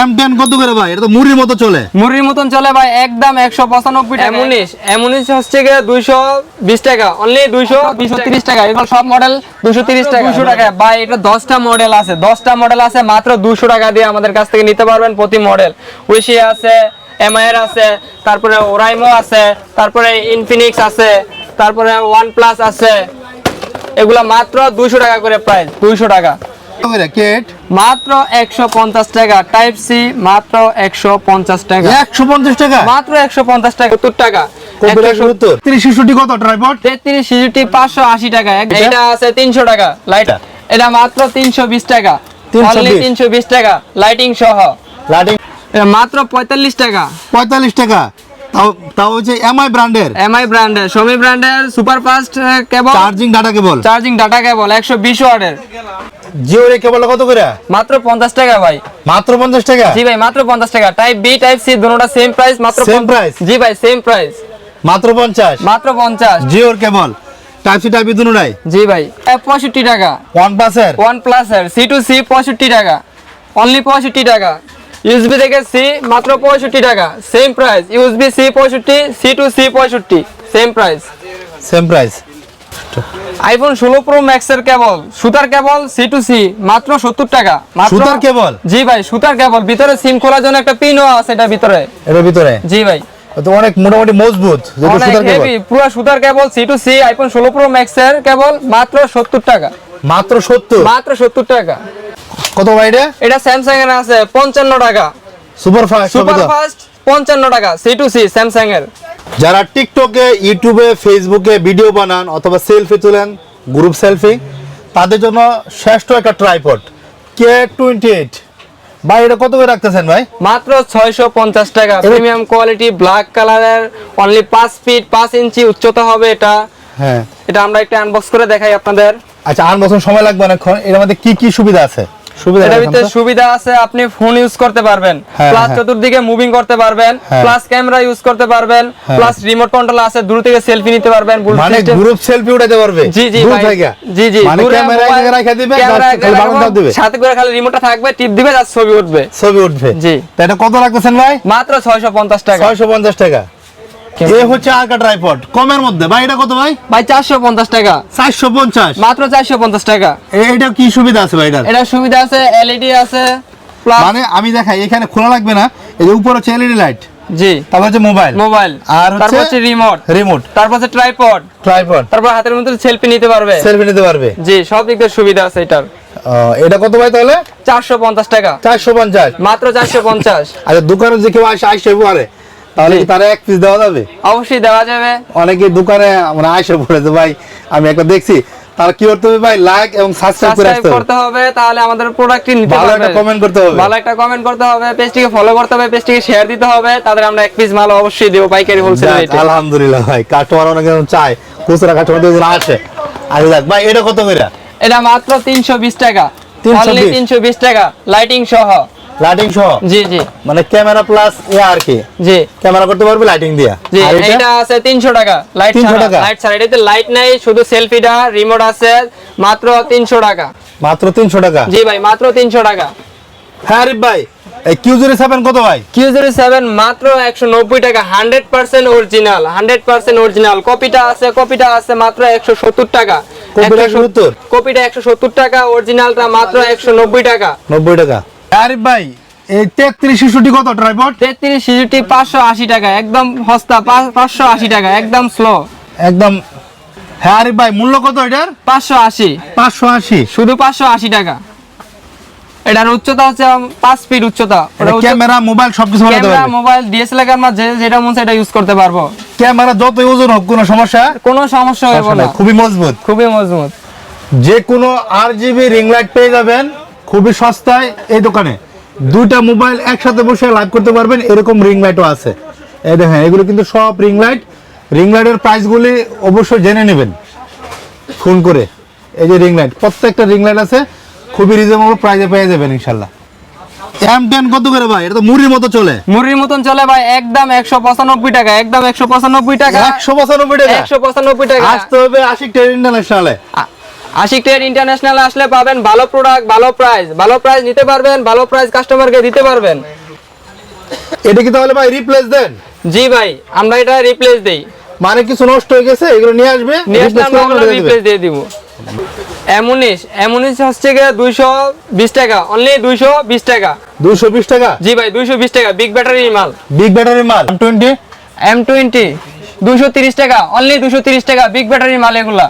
M10 কত করে ভাই? এটা তো মুড়ির মতো চলে। মুড়ির মতন চলে ভাই, একদম 195 টাকা। M19 হচ্ছে গিয়ে 220 টাকা, অনলি 230 টাকা। এগুলো সব মডেল 230 টাকা, 200 টাকা ভাই। এটা 10টা মডেল আছে, 10টা মডেল আছে, মাত্র 200 টাকা দিয়ে আমাদের কাছ থেকে নিতে পারবেন প্রতি মডেল। উইশি আছে, এমআইআর আছে, তারপরে ওরাইমো আছে, তারপরে ইনফিনিক্স আছে, তারপরে OnePlus আছে। এগুলা মাত্র 200 টাকা করে প্রাইস, 200 টাকা। কেট মাত্র 150 টাকা। টাইপ সি মাত্র 150 টাকা। 150 টাকা, মাত্র 150 টাকা। 70 টাকা। 3060 কত ট্রাইপড? 3360 580 টাকা। এটা আছে 300 টাকা লাইট। এটা মাত্র 320 টাকা, অনলি 320 টাকা লাইটিং সহ। লাইটিং এটা মাত্র 45 টাকা। 45 টাকা। তাও হচ্ছে এমআই ব্র্যান্ডের, Xiaomi ব্র্যান্ডের সুপার ফাস্ট কেবল, চার্জিং ডাটা কেবল 120 ওয়াটের। জিওর কেবল কত করে? মাত্র 50 টাকা ভাই। মাত্র 50 টাকা? জি ভাই, মাত্র 50 টাকা। টাইপ বি, টাইপ সি দুটোটা সেম প্রাইস, মাত্র সেম প্রাইস। জি ভাই, সেম প্রাইস, মাত্র 50। মাত্র 50। জিওর কেবল টাইপ সি টাইপ বি দুটোটাই। জি ভাই, 65 টাকা। OnePlus এর C2C 65 টাকা, অনলি 65 টাকা। ইউএসবি থেকে সি মাত্র 65 টাকা, same price. USB C 65, C2C 65, same price. IPhone 16 pro max এর কেবল, সুতার কেবল C2C মাত্র 70 টাকা। সুতার কেবল? জি ভাই, সুতার কেবল। ভিতরে সিম খোলার জন্য একটা পিনও আছে এটার ভিতরে। জি ভাই, তো অনেক মোটামুটি মজবুত, যেটা সুতার কেবল। হেভি, পুরো সুতার কেবল C2C আইফোন 16 প্রো ম্যাক্স এর কেবল মাত্র 70 টাকা। মাত্র 70? মাত্র 70 টাকা। কত ভাই এটা? এটা স্যামসাং এর আছে 55 টাকা। সুপার ফাস্ট 55 টাকা C2C স্যামসাং এর। যারা টিকটকে, ইউটিউবে, ফেসবুকে ভিডিও বানান অথবা সেলফি তোলেন, গ্রুপ সেলফি, তাদের জন্য শ্রেষ্ঠ একটা ট্রাইপড K28। ভাই এটা কত করে রাখতেছেন ভাই? মাত্র 650 টাকা। প্রিমিয়াম কোয়ালিটি, ব্ল্যাক কালারের, অনলি 5 ফিট 5 ইঞ্চি উচ্চতা হবে এটা। হ্যাঁ, এটা আমরা একটা আনবক্স করে দেখাই আপনাদের। আচ্ছা, আনবক্সিং সময় লাগবে অনেকক্ষণ। এর মধ্যে কি কি সুবিধা আছে? এটার ভিতরে সুবিধা আছে, আপনি ফোন ইউজ করতে পারবেন, প্লাস চতুর্দিকে মুভিং করতে পারবেন, প্লাস ক্যামেরা ইউজ করতে পারবেন, প্লাস রিমোট কন্ট্রোল আছে, দূর থেকে সেলফি নিতে পারবেন। মানে গ্রুপ সেলফি উঠাতে পারবে? জি জি ভাই, জি জি। মানে ক্যামেরা এখানে রাখা দিবে, খালি বাটন দাব দিবে, সাথে করে খালি রিমোটটা থাকবে, টিপ দিবে আর ছবি উঠবে। জি। তো এটা কত রাখতেছেন ভাই? মাত্র 650 টাকা। 650 টাকা। এই হচ্ছে আরকা ট্রাইপড কমের মধ্যে। ভাই এটা কত ভাই? ভাই 450 টাকা। 450? মাত্র 450 টাকা। এটা কি সুবিধা আছে ভাই? এটা সুবিধা আছে, এলইডি আছে, প্লাস মানে আমি দেখাই, এখানে খোলা লাগবে না, এই যে উপরে হচ্ছে এলইডি লাইট। জি। তারপর হচ্ছে মোবাইল, আর তারপর হচ্ছে রিমোট, তারপর হচ্ছে ট্রাইপড, তারপর হাতের মধ্যে সেলফি নিতে পারবে। জি, সব দিক দিয়ে সুবিধা আছে এটার। এটা কত ভাই তাহলে? 450 টাকা। 450? মাত্র 450। আচ্ছা, দোকানে যে কেউ আসে পরে, তাহলে কি তারা এক পিস দেওয়া যাবে? অবশ্যই দেওয়া যাবে। অনেকে দোকানে আমরা আসে পড়ে, তো ভাই আমি একটা দেখছি, তারা কি করতে হবে ভাই? লাইক এবং সাবস্ক্রাইব করতে হবে, তাহলে আমাদের প্রোডাক্টটি নিতে পারবে। ভালো একটা কমেন্ট করতে হবে, পেজটিকে ফলো করতে হবে, পেজটিকে শেয়ার দিতে হবে, তাদের আমরা এক পিস মাল অবশ্যই দেব পাইকারি হোলসেল রেটে। আলহামদুলিল্লাহ ভাই, কাস্টমার অনেকে চায়, খুচরা কাস্টমার আসে। আচ্ছা যাক ভাই, এটা কত করে? এটা মাত্র 320 টাকা, অনলি 320 টাকা লাইটিং সহ। জি জি। মানে ক্যামেরা প্লাস আর কি? জি, ক্যামেরা করতে পারবে লাইটিং দিয়া। জি, এটা আছে 300 টাকা। লাইট ছাড়া, এটাতে লাইট নাই, শুধু সেলফিটা, রিমোট আছে, মাত্র 300 টাকা। মাত্র 300 টাকা? জি ভাই, মাত্র 300 টাকা। হ্যাঁ আরিফ ভাই, এই Q07 কত ভাই? Q07 মাত্র 190 টাকা। 100% অরিজিনাল, 100% অরিজিনাল। কপিটা আছে মাত্র 170 টাকা। কপিটা 170 টাকা, অরিজিনালটা মাত্র 190 টাকা। 90 টাকা। আরিফ ভাই, এই 3360 কত ট্রাইপড? 3360 580 টাকা, একদম সস্তা। 580 টাকা, একদম স্লো, একদম। হ্যাঁ আরিফ ভাই, মূল্য কত এটার? 580। শুধু 580 টাকা। এটার উচ্চতা হচ্ছে 5 ফিট উচ্চতা। ক্যামেরা, মোবাইল সবকিছু ভালো হবে। ক্যামেরা, মোবাইল, ডিএসএলআর ক্যামেরা, যেটা মন চায় এটা ইউজ করতে পারবো। ক্যামেরা যত ওজন হোক কোনো সমস্যা হবে না। খুবই মজবুত। যে কোনো RGB রিং লাইট পেয়ে যাবেন খুবই সস্তায় এই দোকানে। দুইটা মোবাইল একসাথে বসে লাইভ করতে পারবেন, এরকম রিং লাইটও আছে। এই দেখেন, এগুলো কিন্তু সব রিং লাইটের প্রাইসগুলি অবশ্যই জেনে নেবেন ফোন করে। এই যে রিং লাইট, প্রত্যেকটা রিং লাইট আছে, খুবই রিজনেবল প্রাইসে পেয়ে যাবেন ইনশাআল্লাহ। M10 কত করে ভাই? এটা তো মুড়ির মতো চলে। মুড়ির মতন চলে ভাই, একদম 195 টাকা। একদম 195 টাকা। 195 টাকা? 195 টাকা। আসতে হবে আশিক ট্রেড ইন্টারন্যাশনালে। আশিক ট্রেড ইন্টারন্যাশনাল আসলে পাবেন ভালো প্রোডাক্ট, ভালো প্রাইস নিতে পারবেন, ভালো প্রাইস কাস্টমারকে দিতে পারবেন। এটা কি তাহলে ভাই রিপ্লেস দেন? জি ভাই, আমরা এটা রিপ্লেস দেই। মানে কিছু নষ্ট হয়ে গেছে এগুলো নিয়ে আসবে, রিপ্লেস দিয়ে দিব। এমনিশ হচ্ছে গিয়ে 220 টাকা, অনলি 220 টাকা। 220 টাকা? জি ভাই 220 টাকা, বিগ ব্যাটারির মাল। বিগ ব্যাটারির মাল। M20 230 টাকা, অনলি 230 টাকা, বিগ ব্যাটারির মাল এগুলা।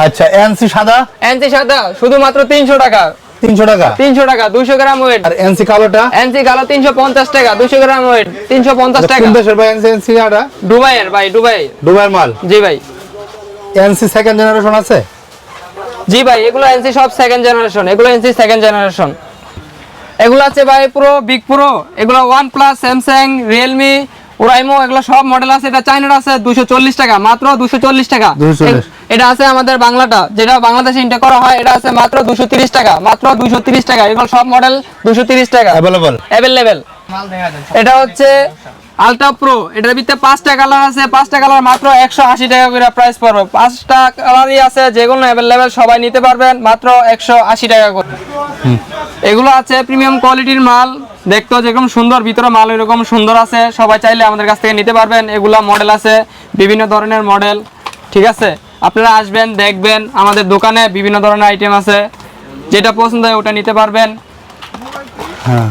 আচ্ছা, এনসি সাদা? এনসি সাদা শুধুমাত্র 300 টাকা। 300 টাকা? 300 টাকা 200 গ্রাম ওয়েট। আর এনসি কালোটা? এনসি কালো 350 টাকা, 200 গ্রাম ওয়েট 350 টাকা। কোন দেশের ভাই এনসি কালোটা? দুবাইয়ের ভাই, দুবাইয়ের মাল। জি ভাই। এনসি সেকেন্ড জেনারেশন আছে? জি ভাই, এগুলো এনসি সব সেকেন্ড জেনারেশন, এগুলো এনসি সেকেন্ড জেনারেশন। এগুলো আছে ভাই প্রো, বিগ প্রো, এগুলো OnePlus, স্যামসাং, রিয়েলমি, ওরাইমো, এগুলো সব মডেল আছে। এটা চাইনার আছে 240 টাকা, মাত্র 240 টাকা। এটা আছে আমাদের বাংলাটা, যেটা বাংলাদেশে ইন্টার করা হয়, এটা আছে মাত্র 230 টাকা, মাত্র 230 টাকা। এগুলো সব মডেল 230 টাকা अवेलेबल। এটা হচ্ছে আলট্রা প্রো, এটার ভিতরে 5টা কালার আছে, 5টা কালার মাত্র 180 টাকা করে প্রাইস পড়বে। 5টা কালারই আছে, যেগুলো अवेलेबल সবাই নিতে পারবেন মাত্র 180 টাকা করে। এগুলো আছে প্রিমিয়াম কোয়ালিটির মাল, দেখতে যেরকম সুন্দর, ভিতরে মাল এরকম সুন্দর আছে। সবাই চাইলে আমাদের কাছ থেকে নিতে পারবেন। এগুলা মডেল আছে, বিভিন্ন ধরনের মডেল, ঠিক আছে? আপনারা আসবেন, দেখবেন, আমাদের দোকানে বিভিন্ন ধরনের আইটেম আছে, যেটা পছন্দ হয় ওটা নিতে পারবেন। হ্যাঁ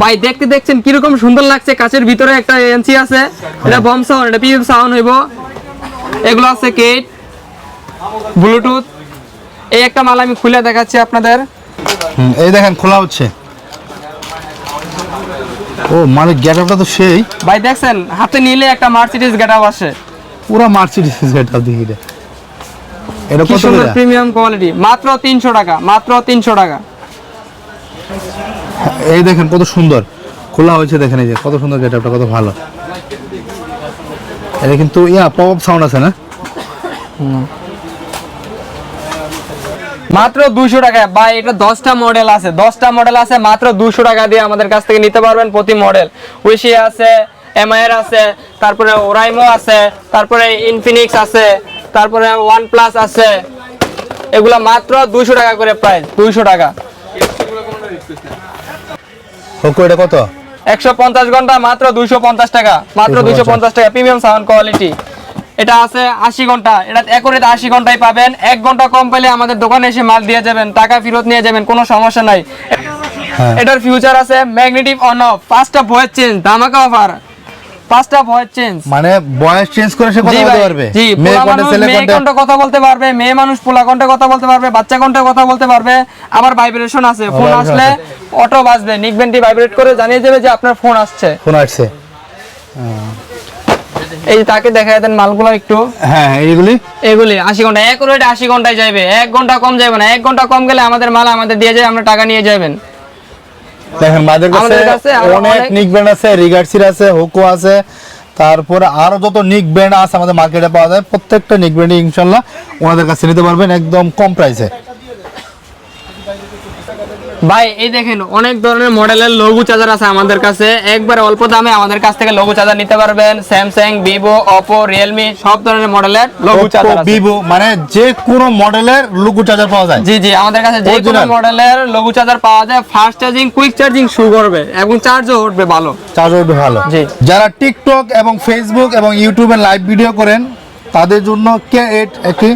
ভাই দেখতে দেখছেন কিরকম সুন্দর লাগছে, কাচের ভিতরে একটা এনসি আছে, এটা বম সাউন্ড, এটা পিএম সাউন্ড হইব। এগুলো আছে কেট, ব্লুটুথ। এই একটা মাল আমি খুলে দেখাচ্ছি আপনাদের। এই দেখেন খোলা হচ্ছে। ও মানে গেটআপটা তো সেই ভাই, দেখছেন হাতে নিলে একটা মার্সিডিজ গেটআপ আসে, পুরো মার্সিডিজ গেটআপ দেখি রে। এটা কি কত সুন্দর করে? প্রিমিয়াম কোয়ালিটি, মাত্র 300 টাকা, মাত্র 300 টাকা। এই দেখেন কত সুন্দর খোলা হয়েছে, দেখেন এই যে কত সুন্দর গেটআপটা, কত ভালো। এটা কিন্তু পপ আপ সাউন্ড আছে না? মাত্র 200 টাকা ভাই। এটা 10টা মডেল আছে, 10টা মডেল আছে, মাত্র 200 টাকা দিয়ে আমাদের কাছ থেকে নিতে পারবেন প্রতি মডেল। উইশি আছে, এমআইআর আছে, তারপরে ওরাইমো আছে, তারপরে ইনফিনিক্স আছে, তারপরে OnePlus আছে। এগুলা মাত্র 200 টাকা করে প্রাইস, 200 টাকা। হোকো এটা কত? 150 ঘন্টা, মাত্র 250 টাকা, মাত্র 250 টাকা, প্রিমিয়াম সাউন্ড কোয়ালিটি। এটা আছে 80 ঘন্টা, এটা একুরেট 80 ঘন্টায় পাবেন। 1 ঘন্টা কম পেলে আমাদের দোকানে এসে মাল দিয়ে যাবেন, টাকা ফেরত নিয়ে যাবেন, কোনো সমস্যা নাই। এটার ফিউচার আছে ম্যাগনেটিক অন অফ, 5টা ভয়েস চেঞ্জ, ধামাকা অফার, 5টা ভয়েস চেঞ্জ। মানে ভয়েস চেঞ্জ করে সে কথা বলতে পারবে। জি, মেয়ে কণ্ঠে কথা বলতে পারবে, মেয়ে মানুষ পোলা কণ্ঠে কথা বলতে পারবে, বাচ্চা কণ্ঠে কথা বলতে পারবে। আবার ভাইব্রেশন আছে, ফোন আসলে অটো বাজবে, নিকবেনটি ভাইব্রেট করে জানিয়ে দেবে যে আপনার ফোন আসছে, ফোন আসছে। এই যে তাকে দেখায় দেন মালগুলো একটু। হ্যাঁ, এগুলি 80 ঘন্টা, একুরেট 80 ঘন্টায় যাবে, 1 ঘন্টা কম যাবে না। 1 ঘন্টা কম গেলে আমাদের মাল আমাদের দিয়ে যায়, আমরা টাকা নিয়ে যাবেন। দেখেন আমাদের কাছে অনেক নিক ব্র্যান্ড আছে, রিগার্সির আছে, হোকো আছে, তারপরে আরো যত নিক ব্র্যান্ড আছে আমাদের মার্কেটে পাওয়া যায়। প্রত্যেকটা নিক ব্র্যান্ড ইনশাআল্লাহ ওনাদের কাছে নিতে পারবেন একদম কম প্রাইসে। ভাই এই দেখেন অনেক ধরনের মডেলের লঘু চার্জার আছে আমাদের কাছে, একবারে অল্প দামে আমাদের কাছ থেকে লঘু চার্জার নিতে পারবেন। স্যামসাং, ভিভো, ওপো, রিয়েলমি সব ধরনের মডেলের লঘু চার্জার আছে। ভিভো মানে যে কোনো মডেলের লঘু চার্জার পাওয়া যায়। জি জি, আমাদের কাছে যে কোনো মডেলের লঘু চার্জার পাওয়া যায়। ফাস্ট চার্জিং, কুইক চার্জিং শু করবে এবং চার্জও উঠবে ভালো, চার্জও উঠবে ভালো। জি, যারা টিকটক এবং ফেসবুক এবং ইউটিউবে লাইভ ভিডিও করেন তাদের জন্য K8 একটি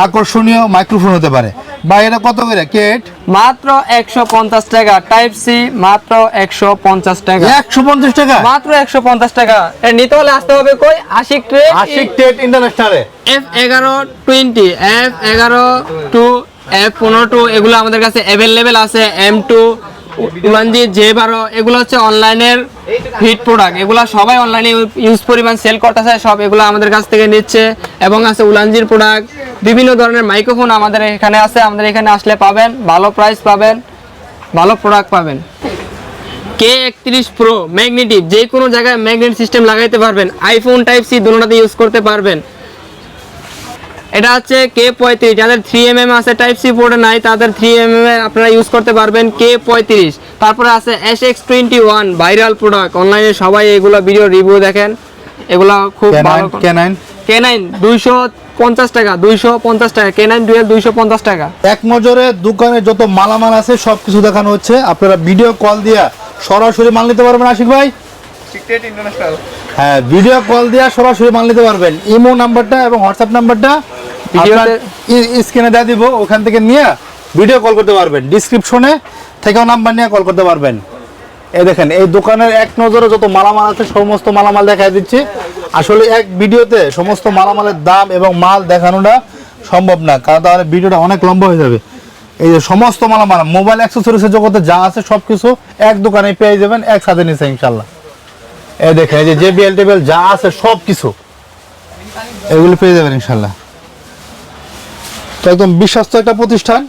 আকর্ষণীয় মাইক্রোফোন হতে পারে। ভাই এটা কত করে K8? মাত্র 150 টাকা। টাইপ সি মাত্র 150 টাকা। 150 টাকা? মাত্র 150 টাকা। এর নিতে হলে আসতে হবে কই? Ashiq Trade ইন্টারন্যাশনালে। F1120, F11 two F15 এগুলো আমাদের কাছে अवेलेबल আছে। M2, উলানজি, J12 এগুলো হচ্ছে অনলাইনের হিট প্রোডাক্ট। এগুলো সবাই অনলাইনে ইউজ পরিমাণ সেল করতেছে, সব এগুলো আমাদের কাছ থেকে নিচ্ছে। এবং আছে উলানজির প্রোডাক্ট, বিভিন্ন ধরনের মাইক্রোফোন আমাদের এখানে আছে। আমাদের এখানে আসলে পাবেন, ভালো প্রাইস পাবেন, ভালো প্রোডাক্ট পাবেন। K31 প্রো ম্যাগনেটিক, যে কোনো জায়গায় ম্যাগনেট সিস্টেম লাগাইতে পারবেন। আইফোন টাইপ সি দুটোতে ইউজ করতে পারবেন। এটা হচ্ছে K35, যাদের 3mm আছে টাইপ সি পোর্টে নাই তাদের 3mm আপনারা ইউজ করতে পারবেন। K35, তারপরে আছে SX21 ভাইরাল প্রোডাক্ট, অনলাইনে সবাই এগুলো ভিডিও রিভিউ দেখেন, এগুলো খুব ভালো। K9 K9 200 250 টাকা, 250 টাকা, K9 ডুয়েল 250 টাকা। এক নজরে দোকানে যত মালামাল আছে সবকিছু দেখানো হচ্ছে, আপনারা ভিডিও কল দিয়া সরাসরি মাল নিতে পারবেন। আশিক ভাই, হ্যাঁ, ভিডিও কল দিয়া সরাসরি মাল নিতে পারবেন। ইমো নাম্বারটা এবং হোয়াটসঅ্যাপ নাম্বারটা স্ক্রিনে দিয়ে দিব, ওখান থেকে নিয়ে ভিডিও কল করতে পারবেন। ডিসক্রিপশনে থেকেও নাম্বার নিয়ে কল করতে পারবেন। এই দেখেন, এই দোকানের এক নজরে যত মালামাল আছে সমস্ত মালামাল দেখাই দিচ্ছি। আসলে এক ভিডিওতে সমস্ত মালামালের দাম এবং মাল দেখানোটা সম্ভব না, কারণ তাহলে ভিডিওটা অনেক লম্বা হয়ে যাবে। এই যে সমস্ত মালামাল, মোবাইল অ্যাক্সেসরিজের জগতে যা আছে সবকিছু এক দোকানে পেয়ে যাবেন, এক সাথে নিচে ইনশাল্লাহ। এই দেখেন, এই যে JBL টেবিল যা আছে সবকিছু এগুলো পেয়ে যাবেন ইনশাল্লাহ। তো একদম বিশ্বস্ত একটা প্রতিষ্ঠান,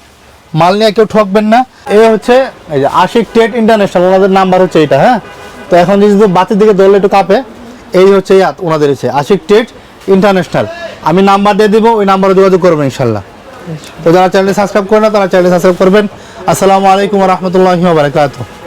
মাল নিয়ে কেউ ঠকবেন না। এই হচ্ছে এই যে আশিক টেট ইন্টারন্যাশনাল, ওনাদের নাম্বার হচ্ছে এটা। হ্যাঁ, তো এখন যদি বাতির দিকে ধরলে একটু কাঁপে, এই হচ্ছে ওনাদের হচ্ছে আশিক টেট ইন্টারন্যাশনাল। আমি নাম্বার দিয়ে দিব, ওই নাম্বারে যোগাযোগ করবেন ইনশাল্লাহ। তো যারা চ্যানেল সাবস্ক্রাইব করে না তারা চ্যানেল সাবস্ক্রাইব করবেন। আসসালামু আলাইকুম ওয়া রাহমাতুল্লাহি ওয়া বারাকাতুহু।